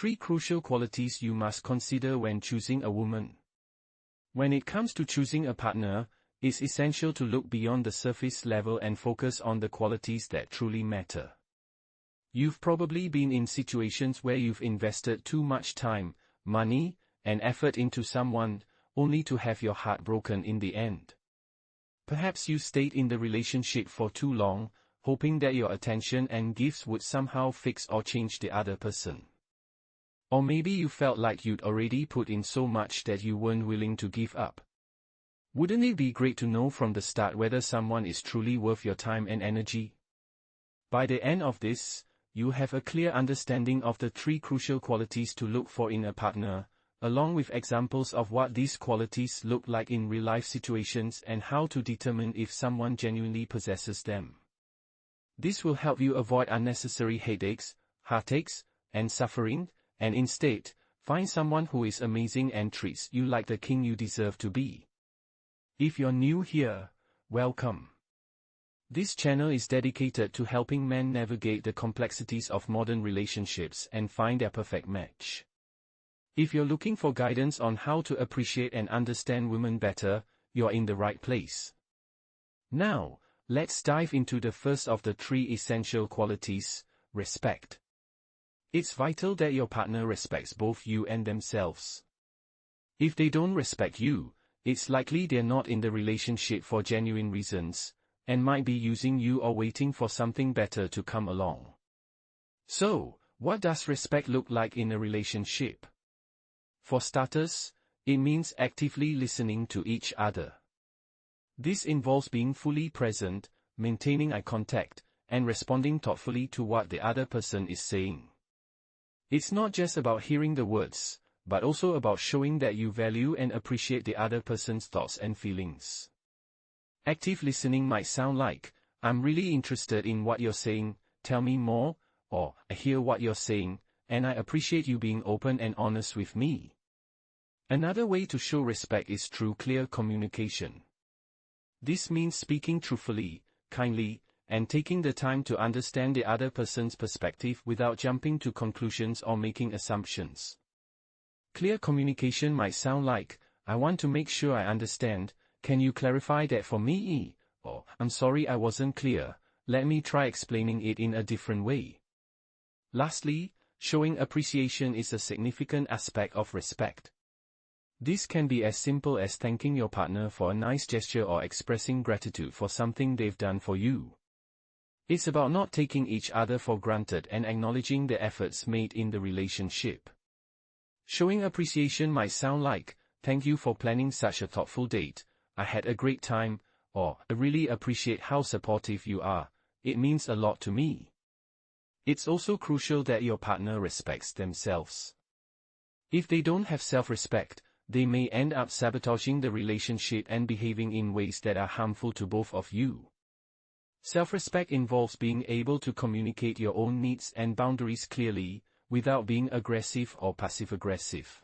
3 crucial qualities you must consider when choosing a woman. When it comes to choosing a partner, it's essential to look beyond the surface level and focus on the qualities that truly matter. You've probably been in situations where you've invested too much time, money, and effort into someone, only to have your heart broken in the end. Perhaps you stayed in the relationship for too long, hoping that your attention and gifts would somehow fix or change the other person. Or maybe you felt like you'd already put in so much that you weren't willing to give up. Wouldn't it be great to know from the start whether someone is truly worth your time and energy? By the end of this, you have a clear understanding of the 3 crucial qualities to look for in a partner, along with examples of what these qualities look like in real-life situations and how to determine if someone genuinely possesses them. This will help you avoid unnecessary headaches, heartaches, and suffering, and instead, find someone who is amazing and treats you like the king you deserve to be. If you're new here, welcome. This channel is dedicated to helping men navigate the complexities of modern relationships and find their perfect match. If you're looking for guidance on how to appreciate and understand women better, you're in the right place. Now, let's dive into the first of the 3 essential qualities: respect. It's vital that your partner respects both you and themselves. If they don't respect you, it's likely they're not in the relationship for genuine reasons, and might be using you or waiting for something better to come along. So, what does respect look like in a relationship? For starters, it means actively listening to each other. This involves being fully present, maintaining eye contact, and responding thoughtfully to what the other person is saying. It's not just about hearing the words, but also about showing that you value and appreciate the other person's thoughts and feelings. Active listening might sound like, "I'm really interested in what you're saying, tell me more," or "I hear what you're saying, and I appreciate you being open and honest with me." Another way to show respect is through clear communication. This means speaking truthfully, kindly, and taking the time to understand the other person's perspective without jumping to conclusions or making assumptions. Clear communication might sound like, "I want to make sure I understand, can you clarify that for me?" Or, "I'm sorry I wasn't clear, let me try explaining it in a different way." Lastly, showing appreciation is a significant aspect of respect. This can be as simple as thanking your partner for a nice gesture or expressing gratitude for something they've done for you. It's about not taking each other for granted and acknowledging the efforts made in the relationship. Showing appreciation might sound like, "Thank you for planning such a thoughtful date, I had a great time," or "I really appreciate how supportive you are, it means a lot to me." It's also crucial that your partner respects themselves. If they don't have self-respect, they may end up sabotaging the relationship and behaving in ways that are harmful to both of you. Self-respect involves being able to communicate your own needs and boundaries clearly, without being aggressive or passive-aggressive.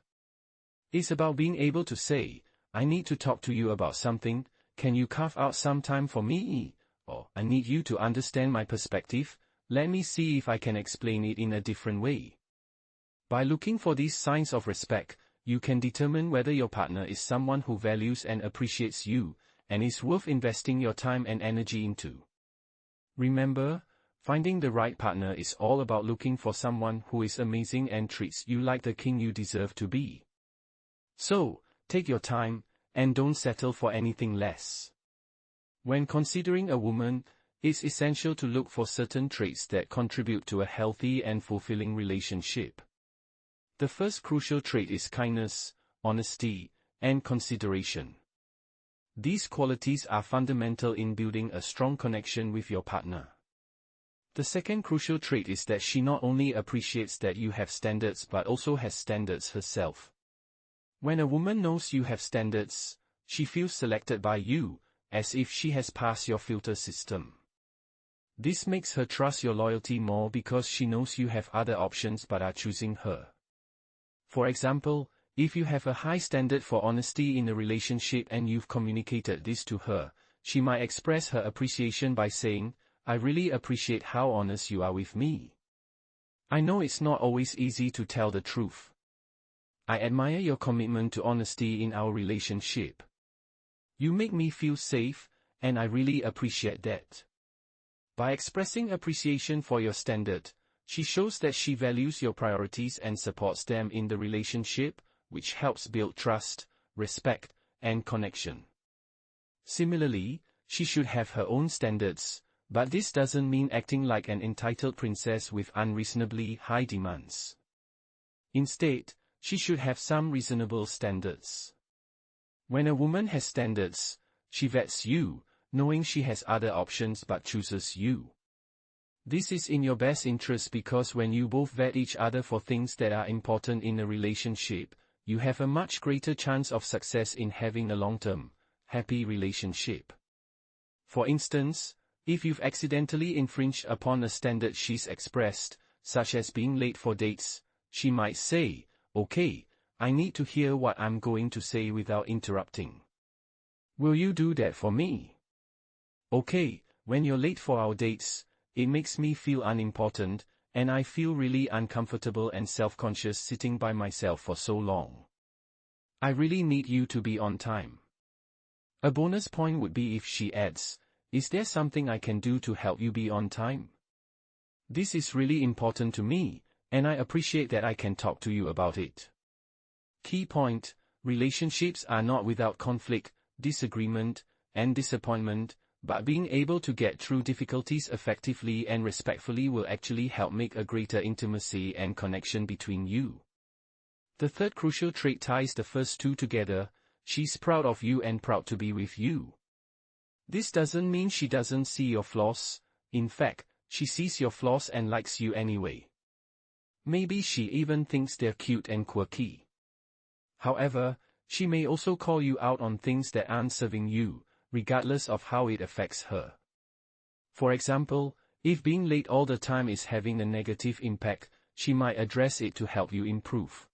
It's about being able to say, "I need to talk to you about something, can you carve out some time for me?" Or, "I need you to understand my perspective, let me see if I can explain it in a different way." By looking for these signs of respect, you can determine whether your partner is someone who values and appreciates you, and is worth investing your time and energy into. Remember, finding the right partner is all about looking for someone who is amazing and treats you like the king you deserve to be. So, take your time, and don't settle for anything less. When considering a woman, it's essential to look for certain traits that contribute to a healthy and fulfilling relationship. The first crucial trait is kindness, honesty, and consideration. These qualities are fundamental in building a strong connection with your partner. The second crucial trait is that she not only appreciates that you have standards but also has standards herself. When a woman knows you have standards, she feels selected by you, as if she has passed your filter system. This makes her trust your loyalty more because she knows you have other options but are choosing her. For example, if you have a high standard for honesty in a relationship and you've communicated this to her, she might express her appreciation by saying, "I really appreciate how honest you are with me." I know it's not always easy to tell the truth. I admire your commitment to honesty in our relationship. You make me feel safe, and I really appreciate that. By expressing appreciation for your standard, she shows that she values your priorities and supports them in the relationship, which helps build trust, respect, and connection. Similarly, she should have her own standards, but this doesn't mean acting like an entitled princess with unreasonably high demands. Instead, she should have some reasonable standards. When a woman has standards, she vets you, knowing she has other options but chooses you. This is in your best interest because when you both vet each other for things that are important in a relationship, you have a much greater chance of success in having a long-term, happy relationship. For instance, if you've accidentally infringed upon a standard she's expressed, such as being late for dates, she might say, "Okay, I need to hear what I'm going to say without interrupting. Will you do that for me? Okay, when you're late for our dates, it makes me feel unimportant, and I feel really uncomfortable and self-conscious sitting by myself for so long. I really need you to be on time." A bonus point would be if she adds, "Is there something I can do to help you be on time? This is really important to me, and I appreciate that I can talk to you about it." Key point: relationships are not without conflict, disagreement, and disappointment, but being able to get through difficulties effectively and respectfully will actually help make a greater intimacy and connection between you. The third crucial trait ties the first two together: she's proud of you and proud to be with you. This doesn't mean she doesn't see your flaws. In fact, she sees your flaws and likes you anyway. Maybe she even thinks they're cute and quirky. However, she may also call you out on things that aren't serving you, regardless of how it affects her. For example, if being late all the time is having a negative impact, she might address it to help you improve.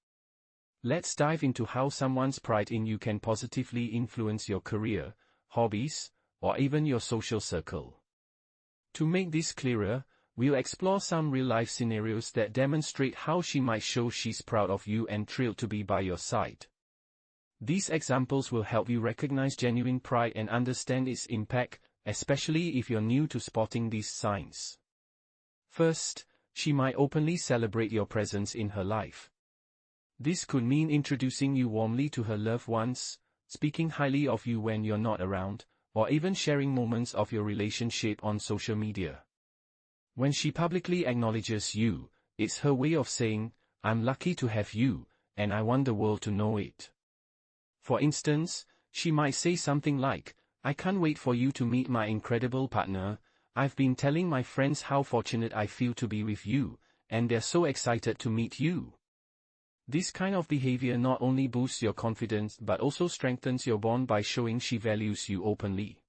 Let's dive into how someone's pride in you can positively influence your career, hobbies, or even your social circle. To make this clearer, we'll explore some real-life scenarios that demonstrate how she might show she's proud of you and thrilled to be by your side. These examples will help you recognize genuine pride and understand its impact, especially if you're new to spotting these signs. First, she might openly celebrate your presence in her life. This could mean introducing you warmly to her loved ones, speaking highly of you when you're not around, or even sharing moments of your relationship on social media. When she publicly acknowledges you, it's her way of saying, "I'm lucky to have you, and I want the world to know it." For instance, she might say something like, "I can't wait for you to meet my incredible partner. I've been telling my friends how fortunate I feel to be with you, and they're so excited to meet you." This kind of behavior not only boosts your confidence but also strengthens your bond by showing she values you openly.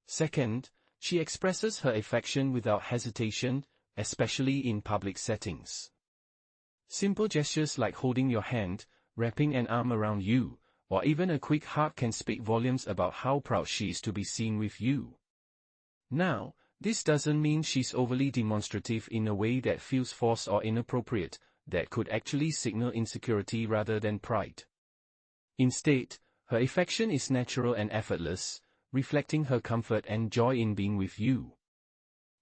Second, she expresses her affection without hesitation, especially in public settings. Simple gestures like holding your hand, wrapping an arm around you, or even a quick hug can speak volumes about how proud she is to be seen with you. Now, this doesn't mean she's overly demonstrative in a way that feels forced or inappropriate, that could actually signal insecurity rather than pride. Instead, her affection is natural and effortless, reflecting her comfort and joy in being with you.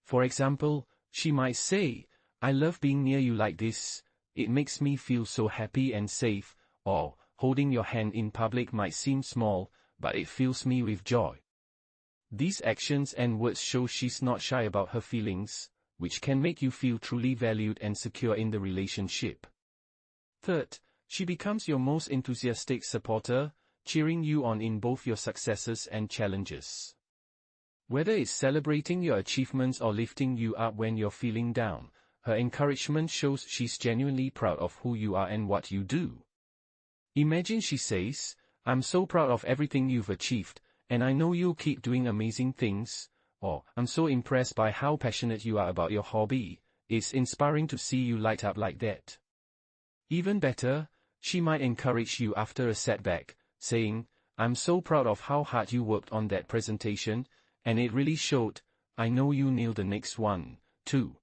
For example, she might say, "I love being near you like this, it makes me feel so happy and safe," or, "Holding your hand in public might seem small, but it fills me with joy." These actions and words show she's not shy about her feelings, which can make you feel truly valued and secure in the relationship. Third, she becomes your most enthusiastic supporter, cheering you on in both your successes and challenges. Whether it's celebrating your achievements or lifting you up when you're feeling down, her encouragement shows she's genuinely proud of who you are and what you do. Imagine she says, "I'm so proud of everything you've achieved, and I know you'll keep doing amazing things," or, "I'm so impressed by how passionate you are about your hobby, it's inspiring to see you light up like that." Even better, she might encourage you after a setback, saying, "I'm so proud of how hard you worked on that presentation, and it really showed. I know you nailed the next one, too."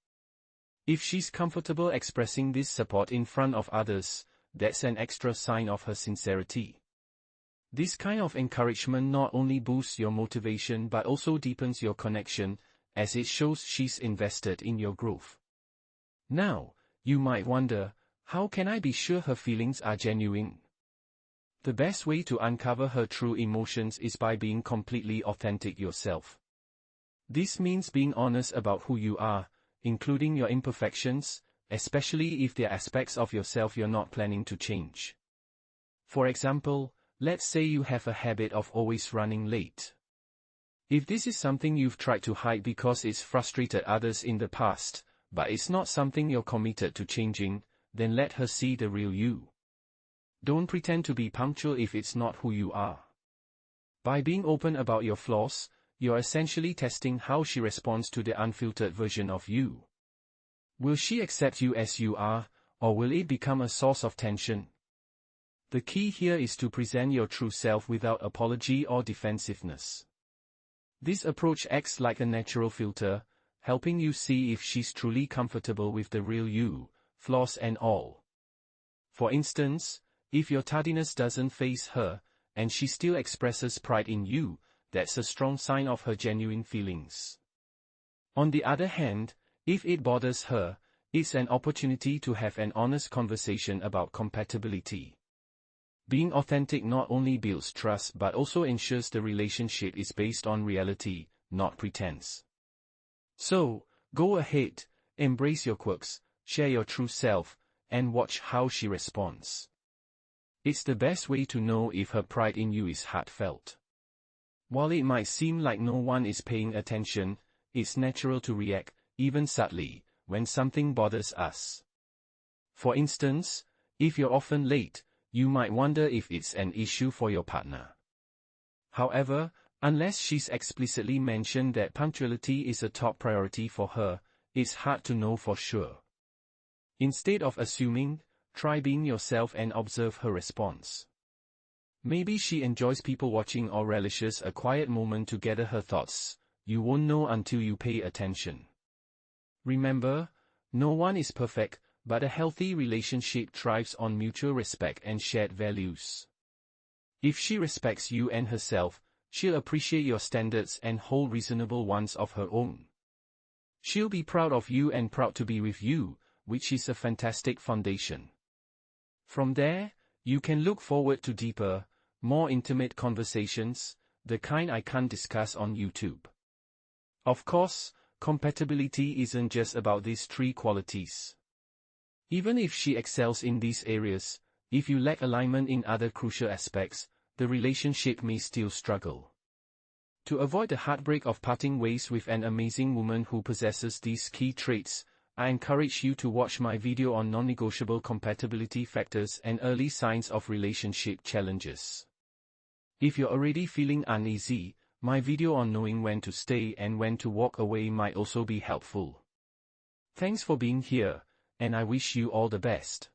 If she's comfortable expressing this support in front of others, that's an extra sign of her sincerity. This kind of encouragement not only boosts your motivation but also deepens your connection, as it shows she's invested in your growth. Now, you might wonder, how can I be sure her feelings are genuine? The best way to uncover her true emotions is by being completely authentic yourself. This means being honest about who you are, including your imperfections, especially if they're aspects of yourself you're not planning to change. For example, let's say you have a habit of always running late. If this is something you've tried to hide because it's frustrated others in the past, but it's not something you're committed to changing, then let her see the real you. Don't pretend to be punctual if it's not who you are. By being open about your flaws, you're essentially testing how she responds to the unfiltered version of you. Will she accept you as you are, or will it become a source of tension? The key here is to present your true self without apology or defensiveness. This approach acts like a natural filter, helping you see if she's truly comfortable with the real you, flaws and all. For instance, if your tardiness doesn't faze her, and she still expresses pride in you, that's a strong sign of her genuine feelings. On the other hand, if it bothers her, it's an opportunity to have an honest conversation about compatibility. Being authentic not only builds trust but also ensures the relationship is based on reality, not pretense. So, go ahead, embrace your quirks, share your true self, and watch how she responds. It's the best way to know if her pride in you is heartfelt. While it might seem like no one is paying attention, it's natural to react, even subtly, when something bothers us. For instance, if you're often late, you might wonder if it's an issue for your partner. However, unless she's explicitly mentioned that punctuality is a top priority for her, it's hard to know for sure. Instead of assuming, try being yourself and observe her response. Maybe she enjoys people watching or relishes a quiet moment to gather her thoughts. You won't know until you pay attention. Remember, no one is perfect, but a healthy relationship thrives on mutual respect and shared values. If she respects you and herself, she'll appreciate your standards and hold reasonable ones of her own. She'll be proud of you and proud to be with you, which is a fantastic foundation. From there, you can look forward to deeper, more intimate conversations, the kind I can't discuss on YouTube. Of course, compatibility isn't just about these three qualities. Even if she excels in these areas, if you lack alignment in other crucial aspects, the relationship may still struggle. To avoid the heartbreak of parting ways with an amazing woman who possesses these key traits, I encourage you to watch my video on non-negotiable compatibility factors and early signs of relationship challenges. If you're already feeling uneasy, my video on knowing when to stay and when to walk away might also be helpful. Thanks for being here, and I wish you all the best.